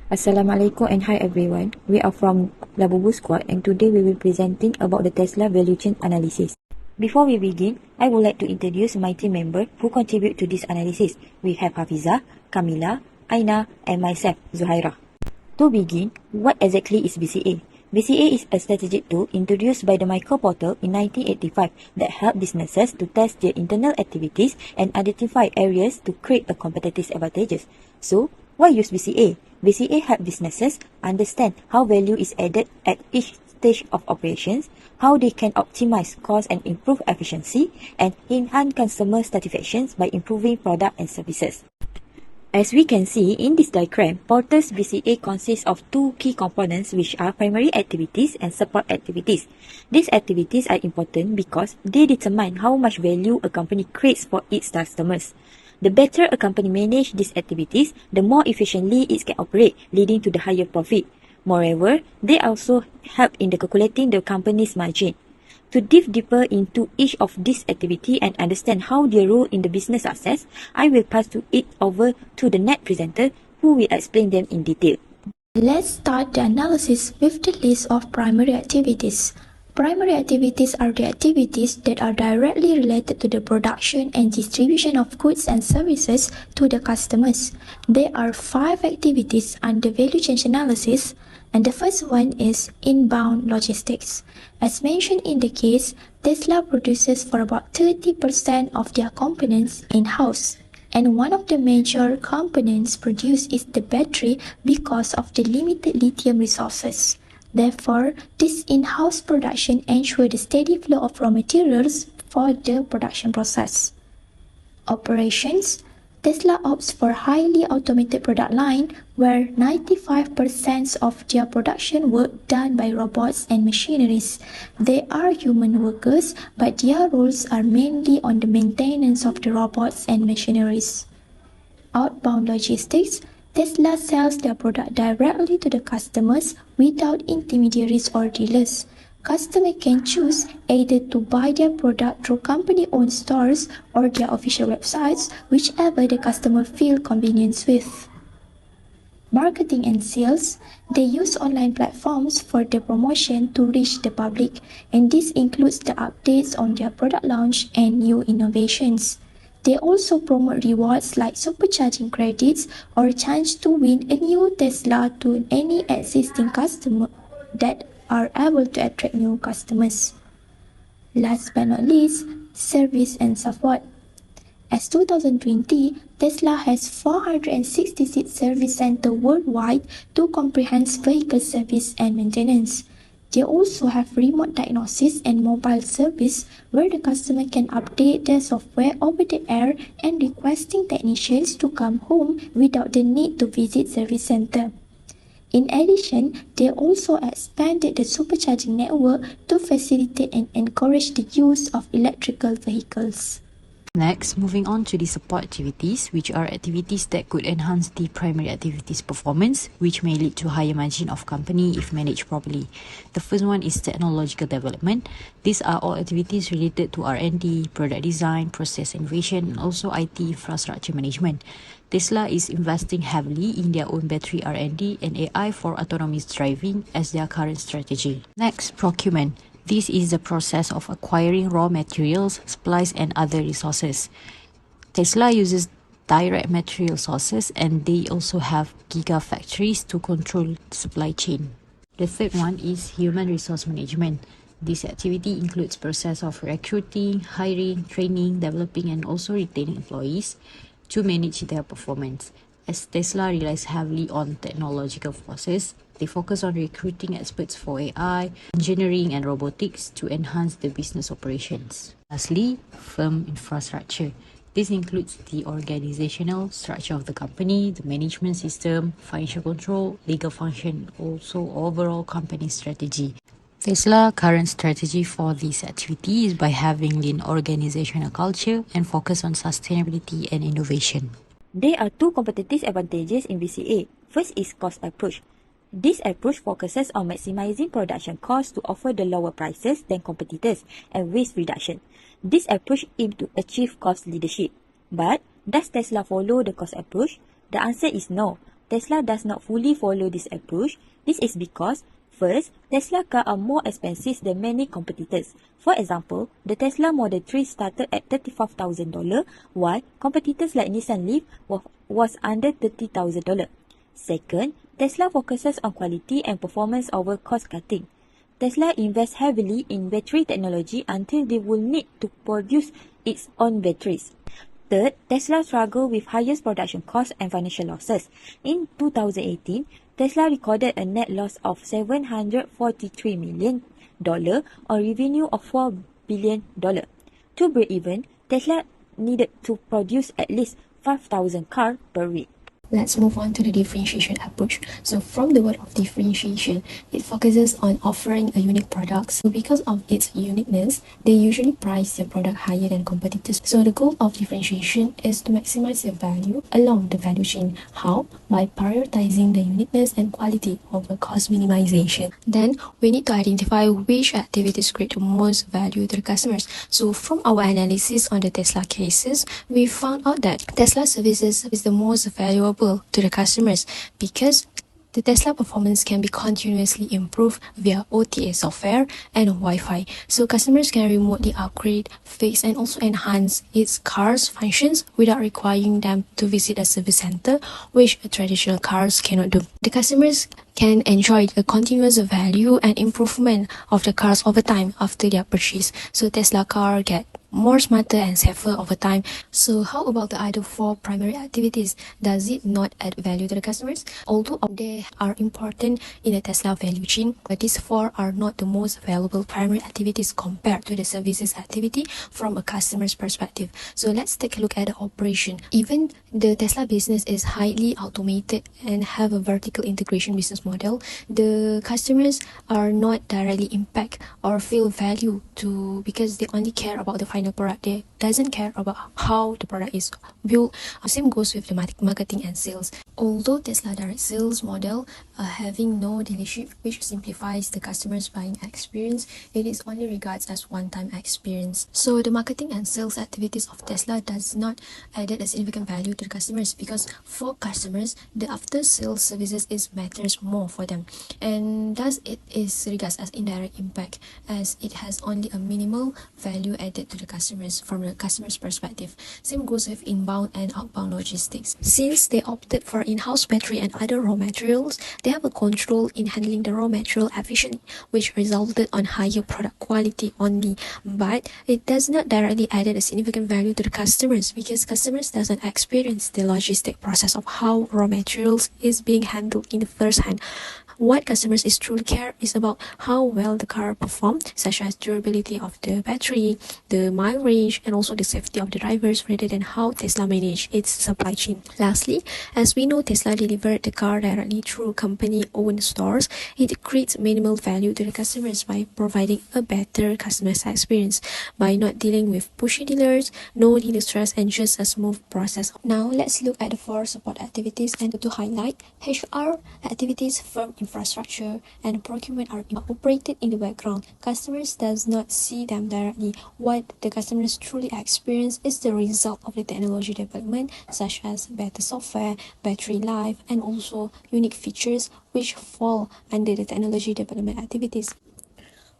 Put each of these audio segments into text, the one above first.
Assalamualaikum and hi everyone. We are from Labubu Squad and today we will be presenting about the Tesla value chain analysis. Before we begin, I would like to introduce my team member who contribute to this analysis. We have Hafizah, Kamilah, Aina and myself, Zuhairah. To begin, what exactly is BCA? BCA is a strategic tool introduced by the Micro Portal in 1985 that help businesses to test their internal activities and identify areas to create a competitive advantages. So, why use BCA? BCA help businesses understand how value is added at each stage of operations, how they can optimize cost and improve efficiency, and enhance customer satisfaction by improving product and services. As we can see in this diagram, Portal's BCA consists of two key components which are primary activities and support activities. These activities are important because they determine how much value a company creates for its customers. The better a company manages these activities, the more efficiently it can operate, leading to the higher profit. Moreover, they also help in calculating the company's margin. To dive deeper into each of these activities and understand how their role in the business success, I will pass it over to the next presenter who will explain them in detail. Let's start the analysis with the list of primary activities. Primary activities are the activities that are directly related to the production and distribution of goods and services to the customers. There are 5 activities under value chain analysis, and the first one is inbound logistics. As mentioned in the case, Tesla produces for about 30% of their components in-house. And one of the major components produced is the battery because of the limited lithium resources. Therefore, this in-house production ensures the steady flow of raw materials for the production process. Operations. Tesla opts for highly automated product line where 95% of their production work done by robots and machineries. They are human workers, but their roles are mainly on the maintenance of the robots and machineries. Outbound logistics. Tesla sells their product directly to the customers without intermediaries or dealers. Customers can choose either to buy their product through company-owned stores or their official websites, whichever the customer feels convenient with. Marketing and sales. They use online platforms for the promotion to reach the public, and this includes the updates on their product launch and new innovations. They also promote rewards like supercharging credits or a chance to win a new Tesla to any existing customer that are able to attract new customers. Last but not least, service and support. As 2020, Tesla has 466 service centers worldwide to comprehensive vehicle service and maintenance. They also have remote diagnosis and mobile service where the customer can update their software over the air and requesting technicians to come home without the need to visit service center. In addition, they also expanded the supercharging network to facilitate and encourage the use of electrical vehicles. Next, moving on to the support activities, which are activities that could enhance the primary activities performance, which may lead to higher margin of company if managed properly. The first one is technological development. These are all activities related to R&D, product design, process innovation, and also IT infrastructure management. Tesla is investing heavily in their own battery R&D and AI for autonomous driving as their current strategy. Next, procurement. This is the process of acquiring raw materials, supplies, and other resources. Tesla uses direct material sources, and they also have gigafactories to control the supply chain. The third one is human resource management. This activity includes process of recruiting, hiring, training, developing, and also retaining employees to manage their performance. As Tesla relies heavily on technological forces, they focus on recruiting experts for AI, engineering, and robotics to enhance the business operations. Lastly, firm infrastructure. This includes the organizational structure of the company, the management system, financial control, legal function, also overall company strategy. Tesla's current strategy for this activity is by having lean organizational culture and focus on sustainability and innovation. There are two competitive advantages in BCA. First is cost approach. This approach focuses on maximizing production costs to offer the lower prices than competitors and waste reduction. This approach aims to achieve cost leadership. But does Tesla follow the cost approach? The answer is no. Tesla does not fully follow this approach. This is because, first, Tesla cars are more expensive than many competitors. For example, the Tesla Model 3 started at $35,000, while competitors like Nissan Leaf was under $30,000. Second, Tesla focuses on quality and performance over cost cutting. Tesla invests heavily in battery technology until they will need to produce its own batteries. Third, Tesla struggled with highest production costs and financial losses. In 2018, Tesla recorded a net loss of $743 million on revenue of $4 billion. To break even, Tesla needed to produce at least 5,000 cars per week. Let's move on to the differentiation approach. So from the word of differentiation, it focuses on offering a unique product. So because of its uniqueness, they usually price their product higher than competitors. So the goal of differentiation is to maximize their value along the value chain. How? By prioritizing the uniqueness and quality over cost minimization. Then we need to identify which activities create the most value to the customers. So from our analysis on the Tesla cases, we found out that Tesla services is the most valuable to the customers because the Tesla performance can be continuously improved via OTA software and Wi-Fi. So customers can remotely upgrade, fix and also enhance its car's functions without requiring them to visit a service center, which traditional cars cannot do. The customers can enjoy a continuous value and improvement of the cars over time after their purchase. So Tesla car get more smarter and safer over time. So how about the other four primary activities? Does it not add value to the customers? Although they are important in the Tesla value chain, but these four are not the most valuable primary activities compared to the services activity from a customer's perspective. So let's take a look at the operation. Even the Tesla business is highly automated and have a vertical integration business model, the customers are not directly impact or feel value to because they only care about the final product. They doesn't care about how the product is built. Same goes with the marketing and sales. Although Tesla direct sales model having no dealership, which simplifies the customer's buying experience, it is only regards as one-time experience. So the marketing and sales activities of Tesla does not add a significant value to the customers because for customers, the after-sales services matters more for them, and thus it is regards as indirect impact as it has only a minimal value added to the customers from the customer's perspective. Same goes with inbound and outbound logistics. Since they opted for in-house battery and other raw materials, they have a control in handling the raw material efficiently, which resulted on higher product quality only. But it does not directly add a significant value to the customers because customers doesn't experience the logistic process of how raw materials is being handled in the first hand. What customers is truly care is about how well the car performed, such as durability of the battery, the mile range, and also the safety of the drivers rather than how Tesla managed its supply chain. Lastly, as we know Tesla delivered the car directly through company-owned stores, it creates minimal value to the customers by providing a better customer experience by not dealing with pushy dealers, no dealer stress, and just a smooth process. Now let's look at the 4 support activities, and to highlight HR activities, firm infrastructure and procurement are operated in the background. Customers does not see them directly. What the customers truly experience is the result of the technology development, such as better software, battery life, and also unique features which fall under the technology development activities.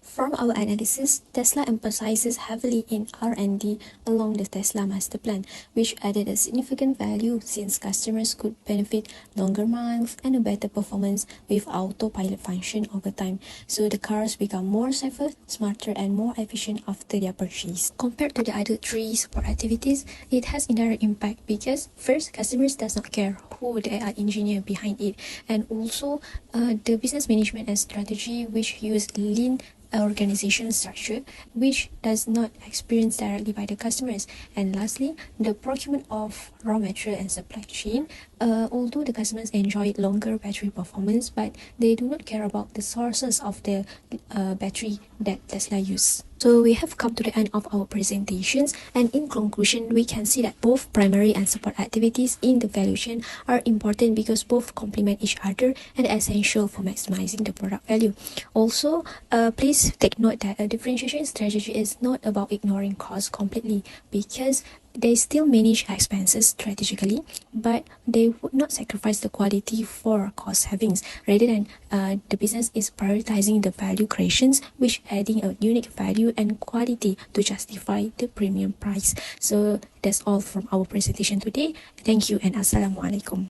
From our analysis, Tesla emphasizes heavily in R&D along the Tesla master plan, which added a significant value since customers could benefit longer miles and a better performance with autopilot function over time. So the cars become more safer, smarter, and more efficient after their purchase. Compared to the other 3 support activities, it has indirect impact because first, customers does not care who the AI engineer behind it, and also the business management and strategy which use lean organization structure which does not experience directly by the customers. And lastly, the procurement of raw material and supply chain. Although the customers enjoy longer battery performance, but they do not care about the sources of the battery that Tesla use. So we have come to the end of our presentations, and in conclusion, we can see that both primary and support activities in the value chain are important because both complement each other and essential for maximizing the product value. Also, please take note that a differentiation strategy is not about ignoring cost completely because They still manage expenses strategically, but they would not sacrifice the quality for cost savings. Rather than the business is prioritizing the value creations, which adding a unique value and quality to justify the premium price. So that's all from our presentation today. Thank you and Assalamualaikum.